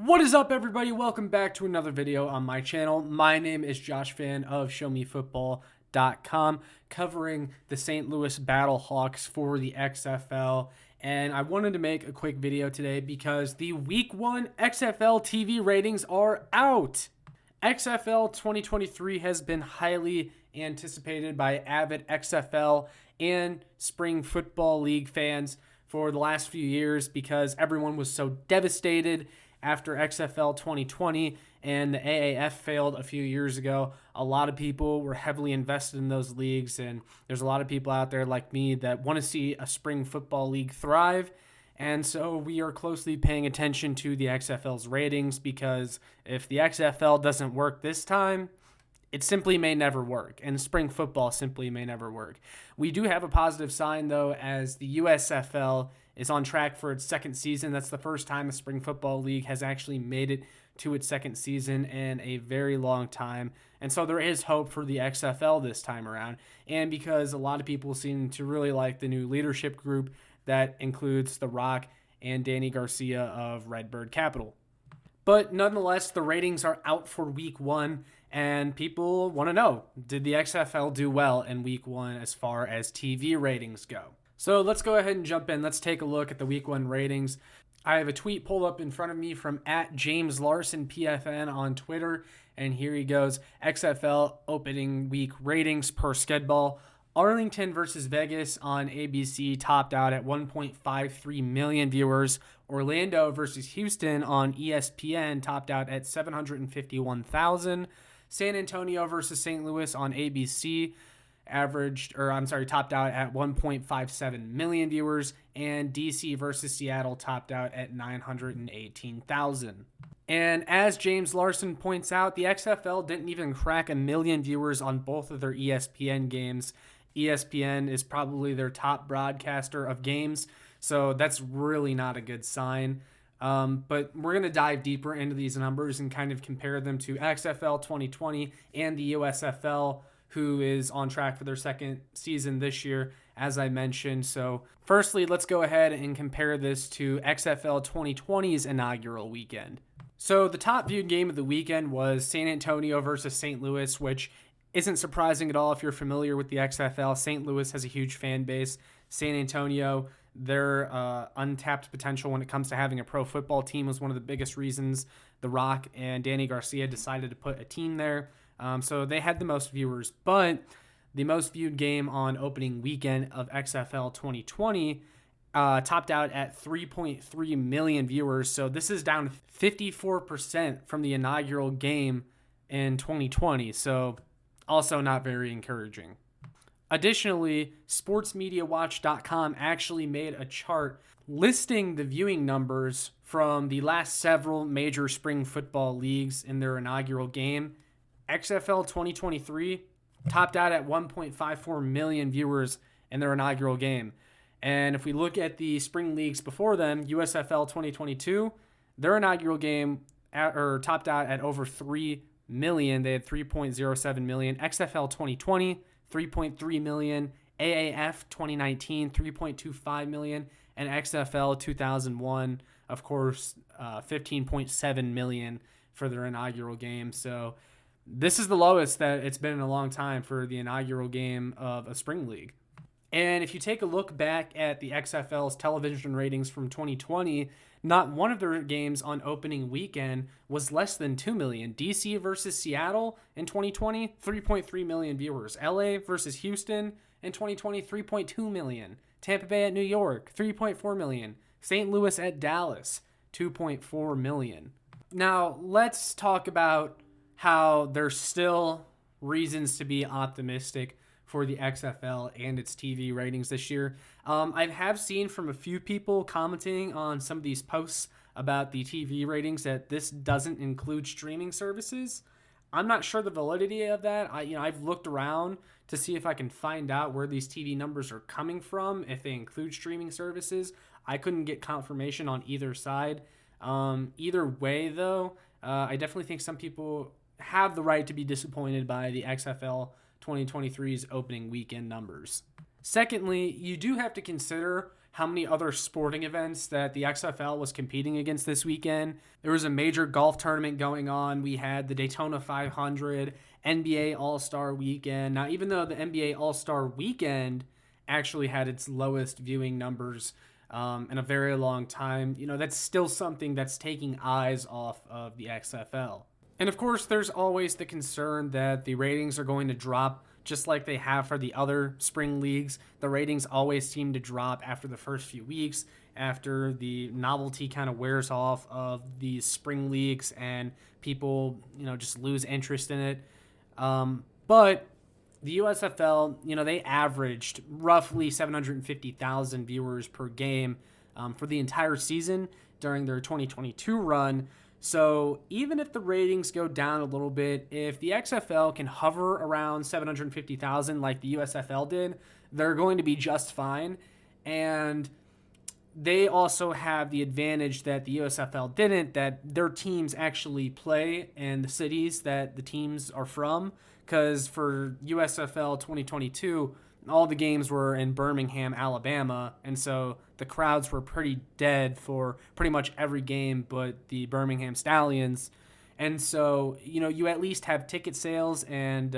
What is up, everybody? Welcome back to another video on my channel. My name is Josh Fan of ShowMeFootball.com, covering the St. Louis Battlehawks for the XFL. And I wanted to make a quick video today because the Week 1 XFL TV ratings are out. XFL 2023 has been highly anticipated by avid XFL and Spring Football League fans for the last few years because everyone was so devastated after XFL 2020 and the AAF failed a few years ago. A lot of people were heavily invested in those leagues, and there's a lot of people out there like me that want to see a spring football league thrive. And so we are closely paying attention to the XFL's ratings because if the XFL doesn't work this time, it simply may never work, and spring football simply may never work. We do have a positive sign, though, as the USFL is on track for its second season. That's the first time a spring football league has actually made it to its second season in a very long time. And so there is hope for the XFL this time around. And because a lot of people seem to really like the new leadership group that includes The Rock and Danny Garcia of Redbird Capital. But nonetheless, the ratings are out for Week 1, and people want to know, did the XFL do well in Week 1 as far as TV ratings go? So let's go ahead and jump in. Let's take a look at the Week 1 ratings. I have a tweet pulled up in front of me from @JamesLarsonPFN on Twitter, and here he goes. XFL opening week ratings per Sked-Ball. Arlington versus Vegas on ABC topped out at 1.53 million viewers. Orlando versus Houston on ESPN topped out at 751,000. San Antonio versus St. Louis on ABC topped out at 1.57 million viewers, and DC versus Seattle topped out at 918,000. And as James Larson points out, the XFL didn't even crack 1 million viewers on both of their ESPN games. ESPN is probably their top broadcaster of games, so that's really not a good sign. But we're going to dive deeper into these numbers and kind of compare them to XFL 2020 and the USFL, who is on track for their second season this year, as I mentioned. So firstly, let's go ahead and compare this to XFL 2020's inaugural weekend. So the top viewed game of the weekend was San Antonio versus St. Louis, which isn't surprising at all if you're familiar with the XFL. St. Louis has a huge fan base. San Antonio, their untapped potential when it comes to having a pro football team was one of the biggest reasons The Rock and Danny Garcia decided to put a team there. So they had the most viewers, but the most viewed game on opening weekend of XFL 2020 topped out at 3.3 million viewers. So this is down 54% from the inaugural game in 2020. So also not very encouraging. Additionally, sportsmediawatch.com actually made a chart listing the viewing numbers from the last several major spring football leagues in their inaugural game. XFL 2023 topped out at 1.54 million viewers in their inaugural game. And if we look at the spring leagues before them, USFL 2022, their inaugural game topped out at over 3 million. They had 3.07 million. XFL 2020, 3.3 million. AAF 2019, 3.25 million. And XFL 2001, of course, 15.7 million for their inaugural game. So this is the lowest that it's been in a long time for the inaugural game of a spring league. And if you take a look back at the XFL's television ratings from 2020, not one of their games on opening weekend was less than 2 million. DC versus Seattle in 2020, 3.3 million viewers. LA versus Houston in 2020, 3.2 million. Tampa Bay at New York, 3.4 million. St. Louis at Dallas, 2.4 million. Now, let's talk about how there's still reasons to be optimistic for the XFL and its TV ratings this year. I have seen from a few people commenting on some of these posts about the TV ratings that this doesn't include streaming services. I'm not sure the validity of that. I've looked around to see if I can find out where these TV numbers are coming from, if they include streaming services. I couldn't get confirmation on either side. Either way, though, I definitely think some people have the right to be disappointed by the XFL 2023's opening weekend numbers. Secondly, you do have to consider how many other sporting events that the XFL was competing against this weekend. There was a major golf tournament going on. We had the Daytona 500, NBA All-Star Weekend. Now, even though the NBA All-Star Weekend actually had its lowest viewing numbers in a very long time, that's still something that's taking eyes off of the XFL. And of course, there's always the concern that the ratings are going to drop just like they have for the other spring leagues. The ratings always seem to drop after the first few weeks, after the novelty kind of wears off of these spring leagues and people, just lose interest in it. But the USFL, they averaged roughly 750,000 viewers per game for the entire season during their 2022 run. So even if the ratings go down a little bit, if the XFL can hover around 750,000 like the USFL did, they're going to be just fine. And they also have the advantage that the USFL didn't, that their teams actually play in the cities that the teams are from. Because for USFL 2022, all the games were in Birmingham, Alabama, and so the crowds were pretty dead for pretty much every game but the Birmingham Stallions. And so, you at least have ticket sales and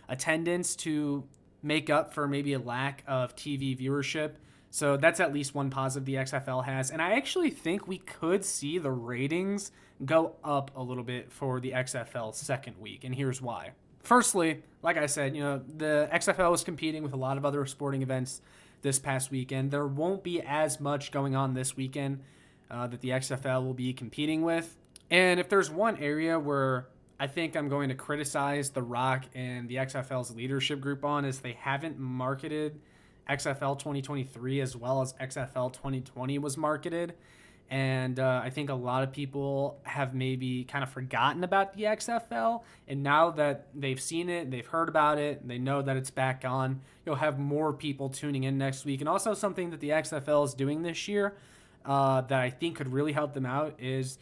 attendance to make up for maybe a lack of TV viewership. So that's at least one positive the XFL has. And I actually think we could see the ratings go up a little bit for the XFL second week, and here's why. Firstly, like I said, the XFL was competing with a lot of other sporting events this past weekend. There won't be as much going on this weekend that the XFL will be competing with. And if there's one area where I think I'm going to criticize The Rock and the XFL's leadership group on is they haven't marketed XFL 2023 as well as XFL 2020 was marketed. And I think a lot of people have maybe kind of forgotten about the XFL. And now that they've seen it, they've heard about it, they know that it's back on, you'll have more people tuning in next week. And also something that the XFL is doing this year that I think could really help them out is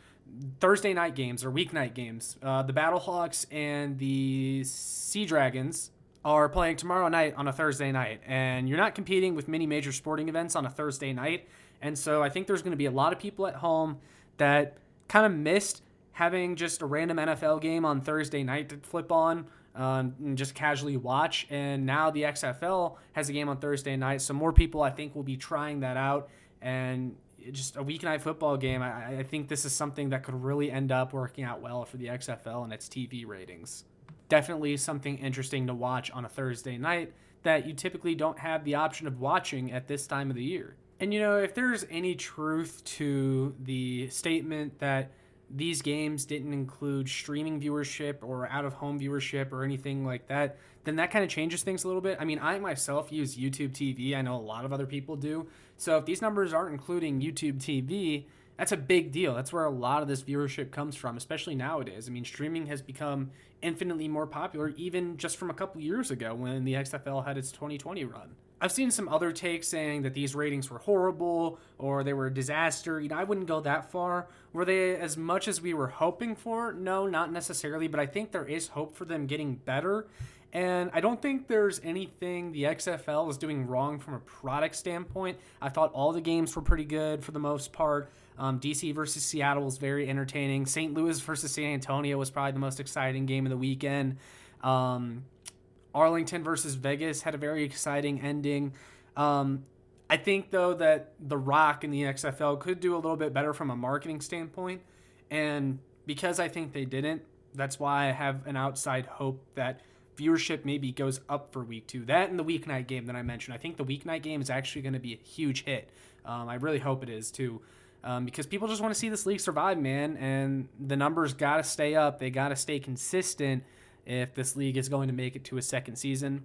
Thursday night games or weeknight games. The Battlehawks and the Sea Dragons are playing tomorrow night on a Thursday night. And you're not competing with many major sporting events on a Thursday night. And so I think there's going to be a lot of people at home that kind of missed having just a random NFL game on Thursday night to flip on and just casually watch. And now the XFL has a game on Thursday night. So more people, I think, will be trying that out. And just a weeknight football game, I think this is something that could really end up working out well for the XFL and its TV ratings. Definitely something interesting to watch on a Thursday night that you typically don't have the option of watching at this time of the year. And, if there's any truth to the statement that these games didn't include streaming viewership or out-of-home viewership or anything like that, then that kind of changes things a little bit. I mean, I myself use YouTube TV. I know a lot of other people do. So if these numbers aren't including YouTube TV, that's a big deal. That's where a lot of this viewership comes from, especially nowadays. I mean, streaming has become infinitely more popular, even just from a couple years ago when the XFL had its 2020 run. I've seen some other takes saying that these ratings were horrible or they were a disaster. I wouldn't go that far. Were they as much as we were hoping for? No, not necessarily, but I think there is hope for them getting better. And I don't think there's anything the XFL is doing wrong from a product standpoint. I thought all the games were pretty good for the most part. DC versus Seattle was very entertaining. St. Louis versus San Antonio was probably the most exciting game of the weekend. Arlington versus Vegas had a very exciting ending. I think, though, that The Rock and the XFL could do a little bit better from a marketing standpoint. And because I think they didn't, that's why I have an outside hope that viewership maybe goes up for week 2. That and the weeknight game that I mentioned. I think the weeknight game is actually going to be a huge hit. I really hope it is, too. Because people just want to see this league survive, man. And the numbers got to stay up. They got to stay consistent if this league is going to make it to a second season.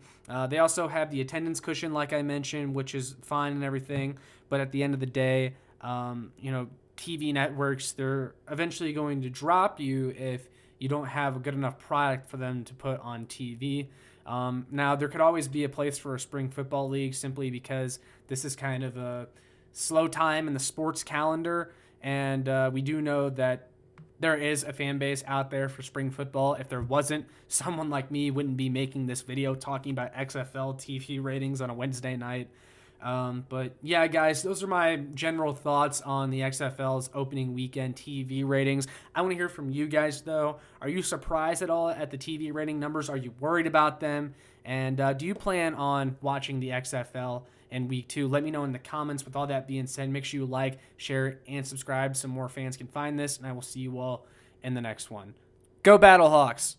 They also have the attendance cushion, like I mentioned, which is fine and everything. But at the end of the day, TV networks, they're eventually going to drop you if you don't have a good enough product for them to put on TV. Now, there could always be a place for a spring football league simply because this is kind of a slow time in the sports calendar. And we do know that there is a fan base out there for spring football. If there wasn't, someone like me wouldn't be making this video talking about XFL TV ratings on a Wednesday night. But yeah, guys, those are my general thoughts on the XFL's opening weekend TV ratings. I want to hear from you guys, though. Are you surprised at all at the TV rating numbers? Are you worried about them? And do you plan on watching the XFL in week 2? Let me know in the comments. With all that being said, make sure you like, share, and subscribe so more fans can find this. And I will see you all in the next one. Go Battlehawks!